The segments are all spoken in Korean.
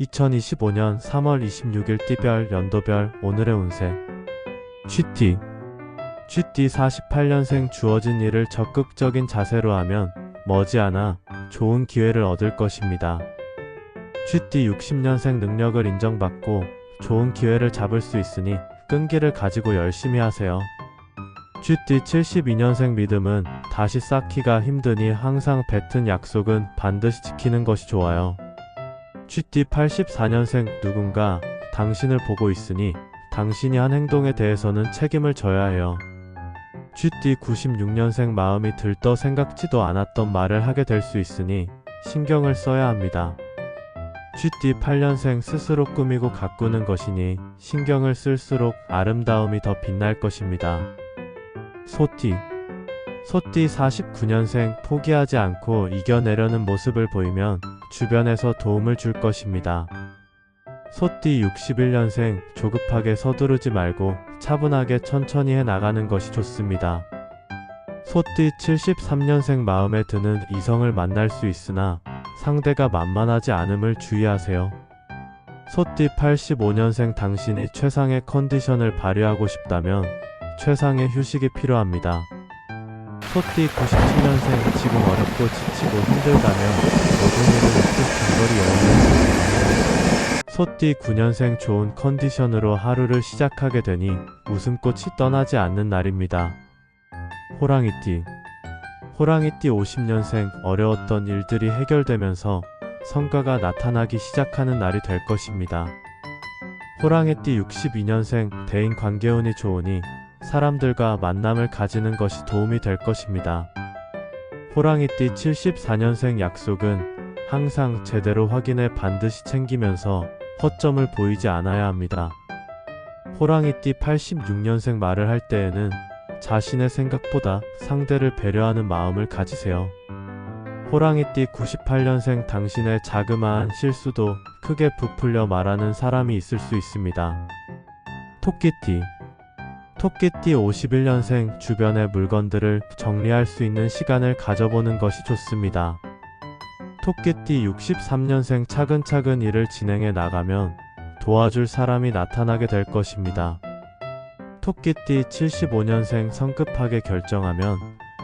2025년 3월 26일 띠별, 연도별, 오늘의 운세. 쥐띠. 쥐띠 48년생 주어진 일을 적극적인 자세로 하면 머지않아 좋은 기회를 얻을 것입니다. 쥐띠 60년생 능력을 인정받고 좋은 기회를 잡을 수 있으니 끈기를 가지고 열심히 하세요. 쥐띠 72년생 믿음은 다시 쌓기가 힘드니 항상 뱉은 약속은 반드시 지키는 것이 좋아요. 쥐띠 84년생 누군가 당신을 보고 있으니 당신이 한 행동에 대해서는 책임을 져야 해요. 쥐띠 96년생 마음이 들떠 생각지도 않았던 말을 하게 될 수 있으니 신경을 써야 합니다. 쥐띠 8년생 스스로 꾸미고 가꾸는 것이니 신경을 쓸수록 아름다움이 더 빛날 것입니다. 소띠. 소띠 49년생 포기하지 않고 이겨내려는 모습을 보이면 주변에서 도움을 줄 것입니다. 소띠 61년생 조급하게 서두르지 말고 차분하게 천천히 해나가는 것이 좋습니다. 소띠 73년생 마음에 드는 이성을 만날 수 있으나 상대가 만만하지 않음을 주의하세요. 소띠 85년생 당신이 최상의 컨디션을 발휘하고 싶다면 최상의 휴식이 필요합니다. 소띠 97년생 지금 어렵고 지치고 힘들다면 모든 일을 잊고 장거리 여행을 소띠 9년생 좋은 컨디션으로 하루를 시작하게 되니 웃음꽃이 떠나지 않는 날입니다. 호랑이띠. 호랑이띠 50년생 어려웠던 일들이 해결되면서 성과가 나타나기 시작하는 날이 될 것입니다. 호랑이띠 62년생 대인 관계운이 좋으니 사람들과 만남을 가지는 것이 도움이 될 것입니다. 호랑이띠 74년생 약속은 항상 제대로 확인해 반드시 챙기면서 허점을 보이지 않아야 합니다. 호랑이띠 86년생 말을 할 때에는 자신의 생각보다 상대를 배려하는 마음을 가지세요. 호랑이띠 98년생 당신의 자그마한 실수도 크게 부풀려 말하는 사람이 있을 수 있습니다. 토끼띠. 토끼띠 51년생 주변의 물건들을 정리할 수 있는 시간을 가져보는 것이 좋습니다. 토끼띠 63년생 차근차근 일을 진행해 나가면 도와줄 사람이 나타나게 될 것입니다. 토끼띠 75년생 성급하게 결정하면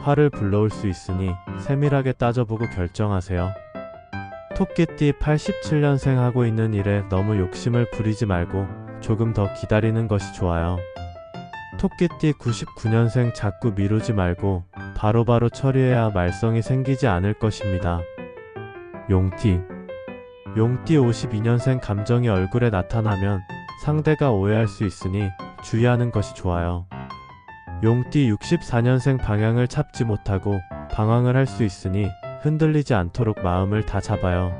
화를 불러올 수 있으니 세밀하게 따져보고 결정하세요. 토끼띠 87년생 하고 있는 일에 너무 욕심을 부리지 말고 조금 더 기다리는 것이 좋아요. 토끼띠 99년생 자꾸 미루지 말고 바로바로 처리해야 말썽이 생기지 않을 것입니다. 용띠. 용띠 52년생 감정이 얼굴에 나타나면 상대가 오해할 수 있으니 주의하는 것이 좋아요. 용띠 64년생 방향을 찾지 못하고 방황을 할 수 있으니 흔들리지 않도록 마음을 다 잡아요.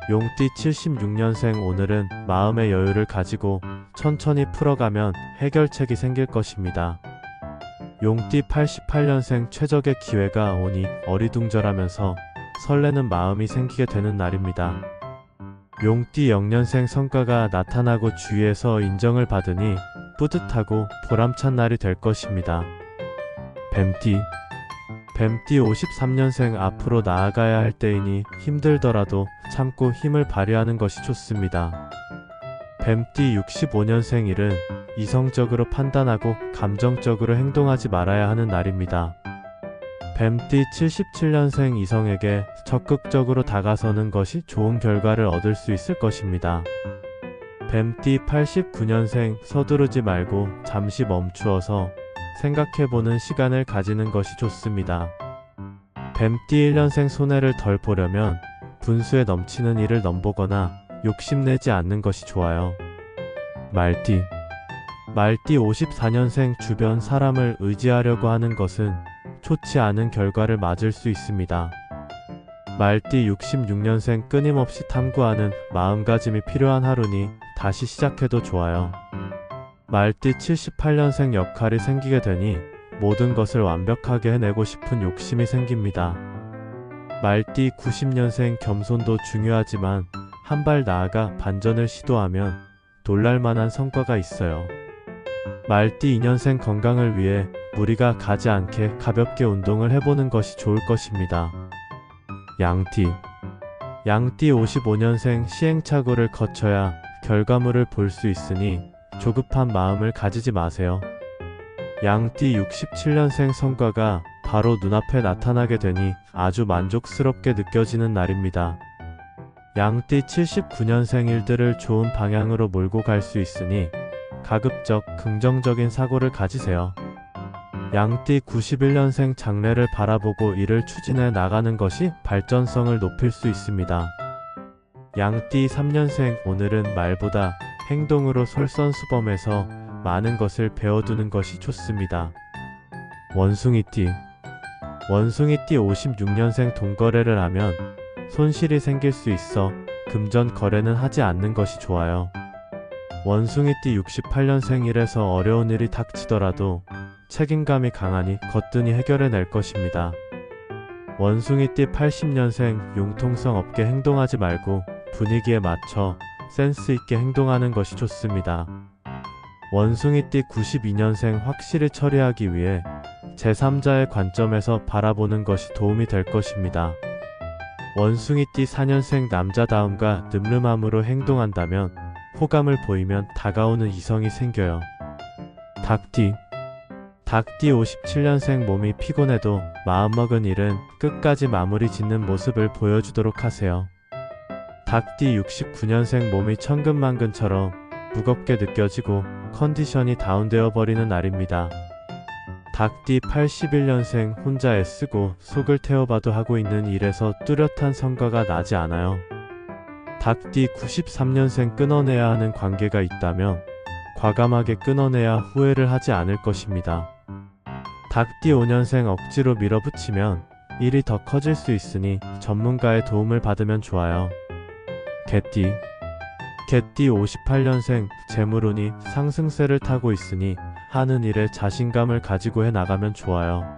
용띠 76년생 오늘은 마음의 여유를 가지고 천천히 풀어가면 해결책이 생길 것입니다. 용띠 88년생 최적의 기회가 오니 어리둥절하면서 설레는 마음이 생기게 되는 날입니다. 용띠 0년생 성과가 나타나고 주위에서 인정을 받으니 뿌듯하고 보람찬 날이 될 것입니다. 뱀띠. 뱀띠 53년생 앞으로 나아가야 할 때이니 힘들더라도 참고 힘을 발휘하는 것이 좋습니다. 뱀띠 65년생 일은 이성적으로 판단하고 감정적으로 행동하지 말아야 하는 날입니다. 뱀띠 77년생 이성에게 적극적으로 다가서는 것이 좋은 결과를 얻을 수 있을 것입니다. 뱀띠 89년생 서두르지 말고 잠시 멈추어서 생각해보는 시간을 가지는 것이 좋습니다. 뱀띠 1년생 손해를 덜 보려면 분수에 넘치는 일을 넘보거나 욕심내지 않는 것이 좋아요. 말띠. 말띠 54년생 주변 사람을 의지하려고 하는 것은 좋지 않은 결과를 맞을 수 있습니다. 말띠 66년생 끊임없이 탐구하는 마음가짐이 필요한 하루니 다시 시작해도 좋아요. 말띠 78년생 역할이 생기게 되니 모든 것을 완벽하게 해내고 싶은 욕심이 생깁니다. 말띠 90년생 겸손도 중요하지만 한 발 나아가 반전을 시도하면 놀랄만한 성과가 있어요. 말띠 2년생 건강을 위해 무리가 가지 않게 가볍게 운동을 해보는 것이 좋을 것입니다. 양띠. 양띠 55년생 시행착오를 거쳐야 결과물을 볼 수 있으니 조급한 마음을 가지지 마세요. 양띠 67년생 성과가 바로 눈앞에 나타나게 되니 아주 만족스럽게 느껴지는 날입니다. 양띠 79년생 일들을 좋은 방향으로 몰고 갈 수 있으니 가급적 긍정적인 사고를 가지세요. 양띠 91년생 장래를 바라보고 일을 추진해 나가는 것이 발전성을 높일 수 있습니다. 양띠 3년생 오늘은 말보다 행동으로 솔선수범해서 많은 것을 배워두는 것이 좋습니다. 원숭이띠 56년생 돈거래를 하면 손실이 생길 수 있어 금전 거래는 하지 않는 것이 좋아요. 원숭이띠 68년생 일에서 어려운 일이 닥치더라도 책임감이 강하니 거뜬히 해결해낼 것입니다. 원숭이띠 80년생 융통성 없게 행동하지 말고 분위기에 맞춰 센스 있게 행동하는 것이 좋습니다. 원숭이띠 92년생 확실히 처리하기 위해 제3자의 관점에서 바라보는 것이 도움이 될 것입니다. 원숭이띠 4년생 남자다움과 늠름함으로 행동한다면 호감을 보이면 다가오는 이성이 생겨요. 닭띠 57년생 몸이 피곤해도 마음먹은 일은 끝까지 마무리 짓는 모습을 보여주도록 하세요. 닭띠 69년생 몸이 천근만근처럼 무겁게 느껴지고 컨디션이 다운되어 버리는 날입니다. 닭띠 81년생 혼자 애쓰고 속을 태워봐도 하고 있는 일에서 뚜렷한 성과가 나지 않아요. 닭띠 93년생 끊어내야 하는 관계가 있다면 과감하게 끊어내야 후회를 하지 않을 것입니다. 닭띠 5년생 억지로 밀어붙이면 일이 더 커질 수 있으니 전문가의 도움을 받으면 좋아요. 개띠 58년생 재물운이 상승세를 타고 있으니 하는 일에 자신감을 가지고 해나가면 좋아요.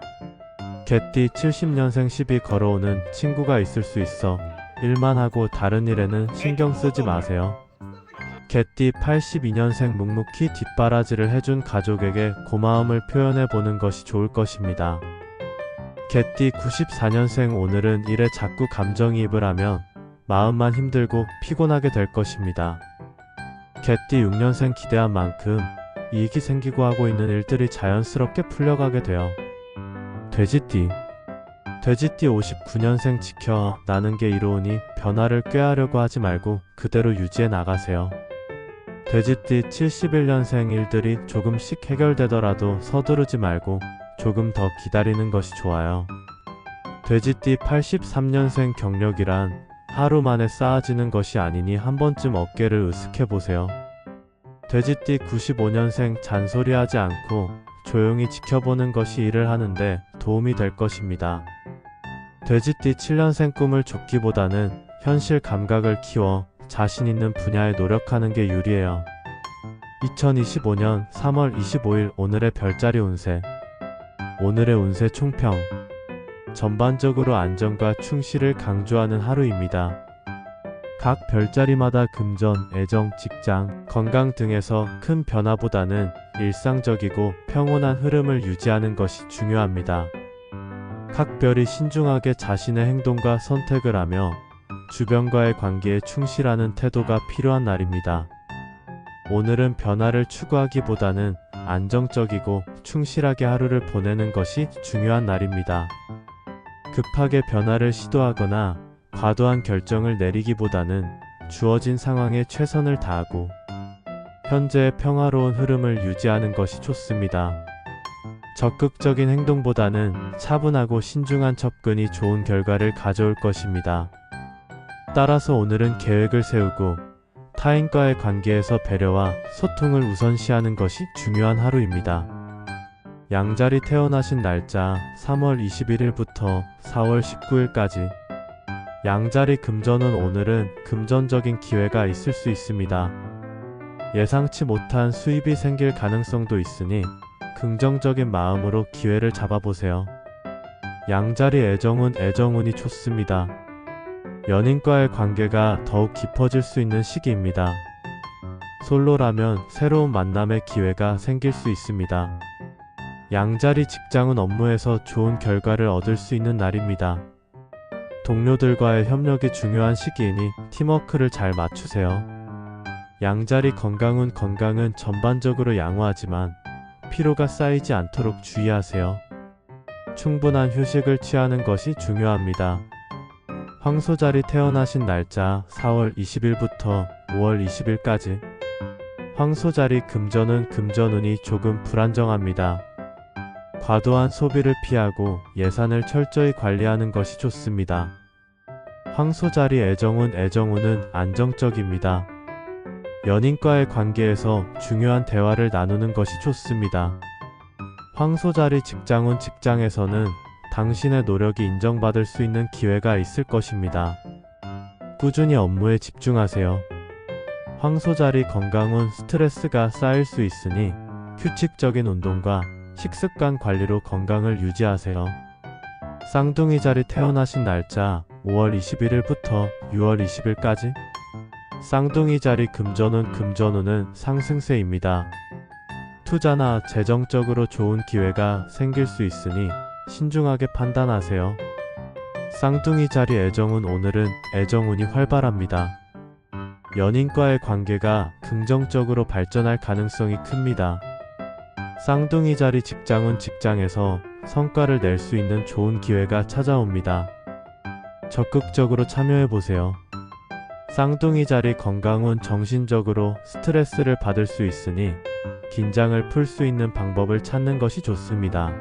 개띠 70년생 시비 걸어오는 친구가 있을 수 있어 일만 하고 다른 일에는 신경 쓰지 마세요. 개띠 82년생 묵묵히 뒷바라지를 해준 가족에게 고마움을 표현해 보는 것이 좋을 것입니다. 개띠 94년생 오늘은 일에 자꾸 감정이입을 하면 마음만 힘들고 피곤하게 될 것입니다. 개띠 6년생 기대한 만큼 이익이 생기고 하고 있는 일들이 자연스럽게 풀려가게 돼요. 돼지띠 59년생 지켜 나는 게 이로우니 변화를 꾀하려고 하지 말고 그대로 유지해 나가세요. 돼지띠 71년생 일들이 조금씩 해결되더라도 서두르지 말고 조금 더 기다리는 것이 좋아요. 돼지띠 83년생 경력이란 하루 만에 쌓아지는 것이 아니니 한 번쯤 어깨를 으쓱해 보세요. 돼지띠 95년생 잔소리하지 않고 조용히 지켜보는 것이 일을 하는데 도움이 될 것입니다. 돼지띠 7년생 꿈을 쫓기보다는 현실 감각을 키워 자신 있는 분야에 노력하는 게 유리해요. 2025년 3월 25일 오늘의 별자리 운세. 오늘의 운세 총평. 전반적으로 안정과 충실을 강조하는 하루입니다. 각 별자리마다 금전, 애정, 직장, 건강 등에서 큰 변화보다는 일상적이고 평온한 흐름을 유지하는 것이 중요합니다. 각 별이 신중하게 자신의 행동과 선택을 하며 주변과의 관계에 충실하는 태도가 필요한 날입니다. 오늘은 변화를 추구하기보다는 안정적이고 충실하게 하루를 보내는 것이 중요한 날입니다. 급하게 변화를 시도하거나 과도한 결정을 내리기보다는 주어진 상황에 최선을 다하고 현재의 평화로운 흐름을 유지하는 것이 좋습니다. 적극적인 행동보다는 차분하고 신중한 접근이 좋은 결과를 가져올 것입니다. 따라서 오늘은 계획을 세우고 타인과의 관계에서 배려와 소통을 우선시하는 것이 중요한 하루입니다. 양자리 태어나신 날짜 3월 21일부터 4월 19일까지 양자리 금전운 오늘은 금전적인 기회가 있을 수 있습니다. 예상치 못한 수입이 생길 가능성도 있으니 긍정적인 마음으로 기회를 잡아보세요. 양자리 애정운이 좋습니다. 연인과의 관계가 더욱 깊어질 수 있는 시기입니다. 솔로라면 새로운 만남의 기회가 생길 수 있습니다. 양자리 직장은 업무에서 좋은 결과를 얻을 수 있는 날입니다. 동료들과의 협력이 중요한 시기이니 팀워크를 잘 맞추세요. 양자리 건강은 전반적으로 양호하지만 피로가 쌓이지 않도록 주의하세요. 충분한 휴식을 취하는 것이 중요합니다. 황소자리 태어나신 날짜 4월 20일부터 5월 20일까지. 황소자리 금전운이 조금 불안정합니다. 과도한 소비를 피하고 예산을 철저히 관리하는 것이 좋습니다. 황소자리 애정운은 안정적입니다. 연인과의 관계에서 중요한 대화를 나누는 것이 좋습니다. 황소자리 직장에서는 당신의 노력이 인정받을 수 있는 기회가 있을 것입니다. 꾸준히 업무에 집중하세요. 황소자리 건강운 스트레스가 쌓일 수 있으니 규칙적인 운동과 식습관 관리로 건강을 유지하세요. 쌍둥이 자리 태어나신 날짜 5월 21일부터 6월 20일까지. 쌍둥이 자리 금전운은 상승세입니다. 투자나 재정적으로 좋은 기회가 생길 수 있으니 신중하게 판단하세요. 쌍둥이 자리 오늘은 애정운이 활발합니다. 연인과의 관계가 긍정적으로 발전할 가능성이 큽니다. 쌍둥이 자리 직장에서 성과를 낼 수 있는 좋은 기회가 찾아옵니다. 적극적으로 참여해보세요. 쌍둥이 자리 건강운 정신적으로 스트레스를 받을 수 있으니 긴장을 풀 수 있는 방법을 찾는 것이 좋습니다.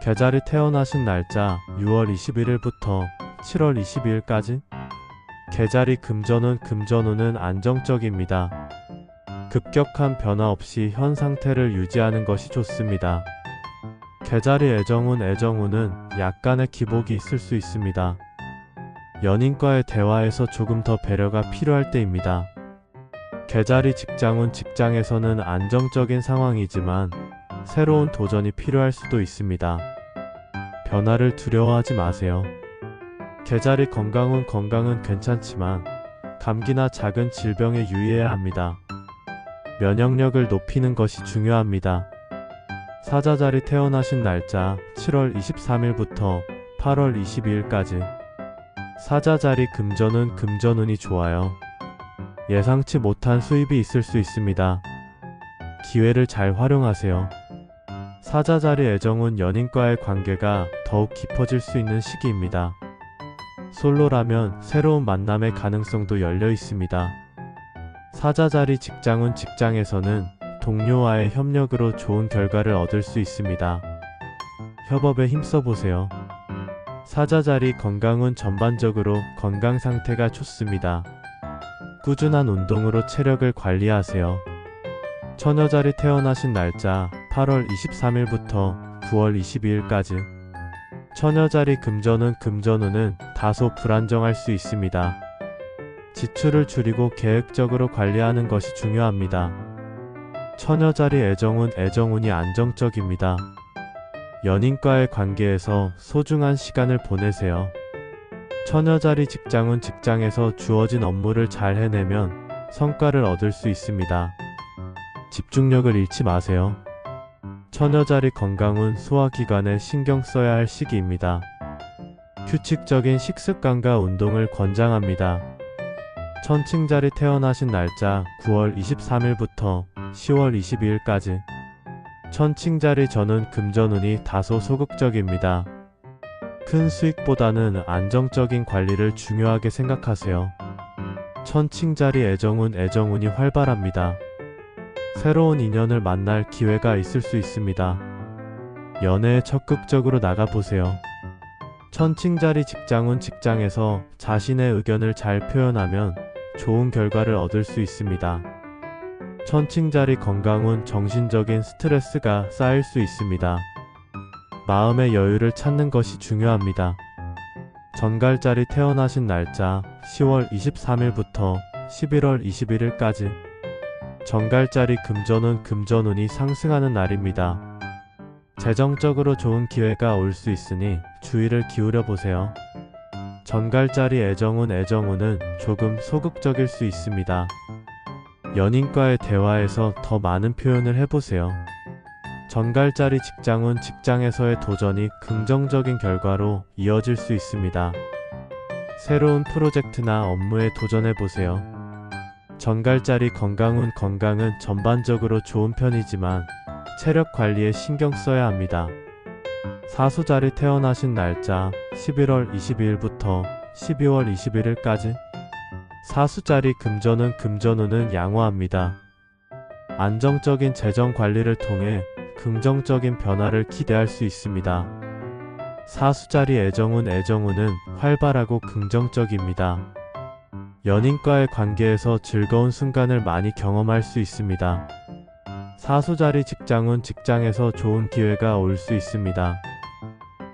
개자리 태어나신 날짜 6월 21일부터 7월 22일까지. 개자리 금전운은 안정적입니다. 급격한 변화 없이 현 상태를 유지하는 것이 좋습니다. 개자리 애정운은 약간의 기복이 있을 수 있습니다. 연인과의 대화에서 조금 더 배려가 필요할 때입니다. 개자리 직장에서는 안정적인 상황이지만 새로운 도전이 필요할 수도 있습니다. 변화를 두려워하지 마세요. 개자리 건강은 괜찮지만 감기나 작은 질병에 유의해야 합니다. 면역력을 높이는 것이 중요합니다. 사자자리 태어나신 날짜 7월 23일부터 8월 22일까지. 사자자리 금전운이 좋아요. 예상치 못한 수입이 있을 수 있습니다. 기회를 잘 활용하세요. 사자자리 애정운 연인과의 관계가 더욱 깊어질 수 있는 시기입니다. 솔로라면 새로운 만남의 가능성도 열려 있습니다. 사자자리 직장에서는 동료와의 협력으로 좋은 결과를 얻을 수 있습니다. 협업에 힘써보세요. 사자자리 건강운 전반적으로 건강 상태가 좋습니다. 꾸준한 운동으로 체력을 관리하세요. 처녀자리 태어나신 날짜 8월 23일부터 9월 22일까지. 처녀자리 금전운은 다소 불안정할 수 있습니다. 지출을 줄이고 계획적으로 관리하는 것이 중요합니다. 처녀자리 애정운이 안정적입니다. 연인과의 관계에서 소중한 시간을 보내세요. 처녀자리 직장에서 주어진 업무를 잘 해내면 성과를 얻을 수 있습니다. 집중력을 잃지 마세요. 처녀자리 건강운 소화기관에 신경 써야 할 시기입니다. 규칙적인 식습관과 운동을 권장합니다. 천칭자리 태어나신 날짜 9월 23일부터 10월 22일까지. 천칭자리 금전운이 다소 소극적입니다. 큰 수익보다는 안정적인 관리를 중요하게 생각하세요. 천칭자리 애정운이 활발합니다. 새로운 인연을 만날 기회가 있을 수 있습니다. 연애에 적극적으로 나가보세요. 천칭자리 직장에서 자신의 의견을 잘 표현하면 좋은 결과를 얻을 수 있습니다. 천칭자리 건강운 정신적인 스트레스가 쌓일 수 있습니다. 마음의 여유를 찾는 것이 중요합니다. 전갈자리 태어나신 날짜 10월 23일부터 11월 21일까지. 전갈자리 금전운이 상승하는 날입니다. 재정적으로 좋은 기회가 올 수 있으니 주의를 기울여 보세요. 전갈자리 애정운은 조금 소극적일 수 있습니다. 연인과의 대화에서 더 많은 표현을 해보세요. 전갈자리 직장에서의 도전이 긍정적인 결과로 이어질 수 있습니다. 새로운 프로젝트나 업무에 도전해보세요. 정갈자리 건강은 전반적으로 좋은 편이지만 체력 관리에 신경 써야 합니다. 사수자리 태어나신 날짜 11월 22일부터 12월 21일까지. 사수자리 금전운은 양호합니다. 안정적인 재정 관리를 통해 긍정적인 변화를 기대할 수 있습니다. 사수자리 애정운은 활발하고 긍정적입니다. 연인과의 관계에서 즐거운 순간을 많이 경험할 수 있습니다. 사수자리 직장에서 좋은 기회가 올 수 있습니다.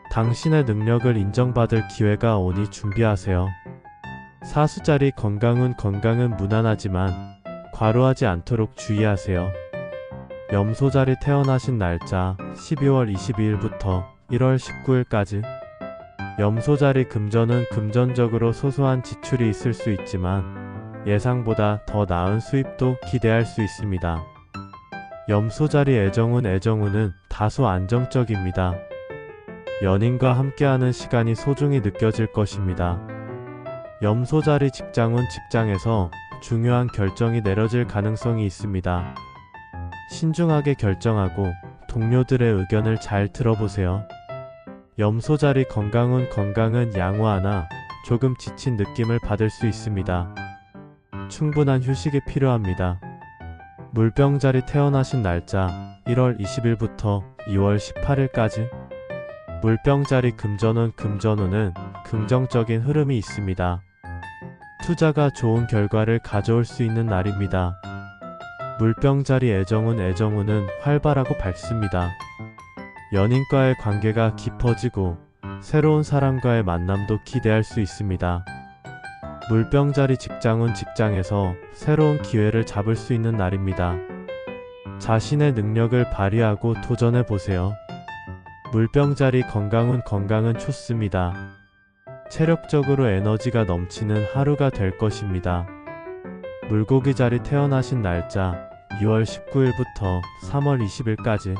당신의 능력을 인정받을 기회가 오니 준비하세요. 사수자리 건강은 무난하지만 과로하지 않도록 주의하세요. 염소자리 태어나신 날짜 12월 22일부터 1월 19일까지. 염소자리 금전적으로 소소한 지출이 있을 수 있지만 예상보다 더 나은 수입도 기대할 수 있습니다. 염소자리 애정운은 다소 안정적입니다. 연인과 함께하는 시간이 소중히 느껴질 것입니다. 염소자리 직장에서 중요한 결정이 내려질 가능성이 있습니다. 신중하게 결정하고 동료들의 의견을 잘 들어보세요. 염소자리 건강은 양호하나 조금 지친 느낌을 받을 수 있습니다. 충분한 휴식이 필요합니다. 물병자리 태어나신 날짜 1월 20일부터 2월 18일까지. 물병자리 금전운은 긍정적인 흐름이 있습니다. 투자가 좋은 결과를 가져올 수 있는 날입니다. 물병자리 애정운은 활발하고 밝습니다. 연인과의 관계가 깊어지고 새로운 사람과의 만남도 기대할 수 있습니다. 물병자리 직장에서 새로운 기회를 잡을 수 있는 날입니다. 자신의 능력을 발휘하고 도전해보세요. 물병자리 건강은 좋습니다. 체력적으로 에너지가 넘치는 하루가 될 것입니다. 물고기자리 태어나신 날짜 2월 19일부터 3월 20일까지.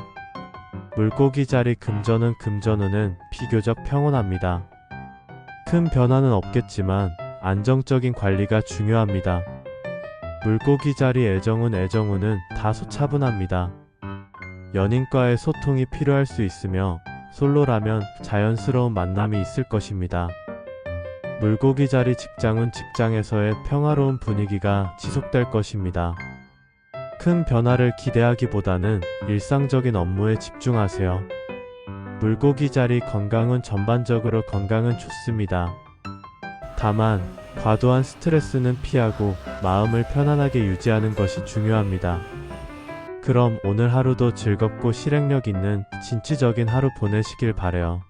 물고기자리 금전운은 비교적 평온합니다. 큰 변화는 없겠지만 안정적인 관리가 중요합니다. 물고기자리 애정운은 다소 차분합니다. 연인과의 소통이 필요할 수 있으며 솔로라면 자연스러운 만남이 있을 것입니다. 물고기자리 직장에서의 평화로운 분위기가 지속될 것입니다. 큰 변화를 기대하기보다는 일상적인 업무에 집중하세요. 물고기자리 전반적으로 건강은 좋습니다. 다만 과도한 스트레스는 피하고 마음을 편안하게 유지하는 것이 중요합니다. 그럼 오늘 하루도 즐겁고 실행력 있는 진취적인 하루 보내시길 바래요.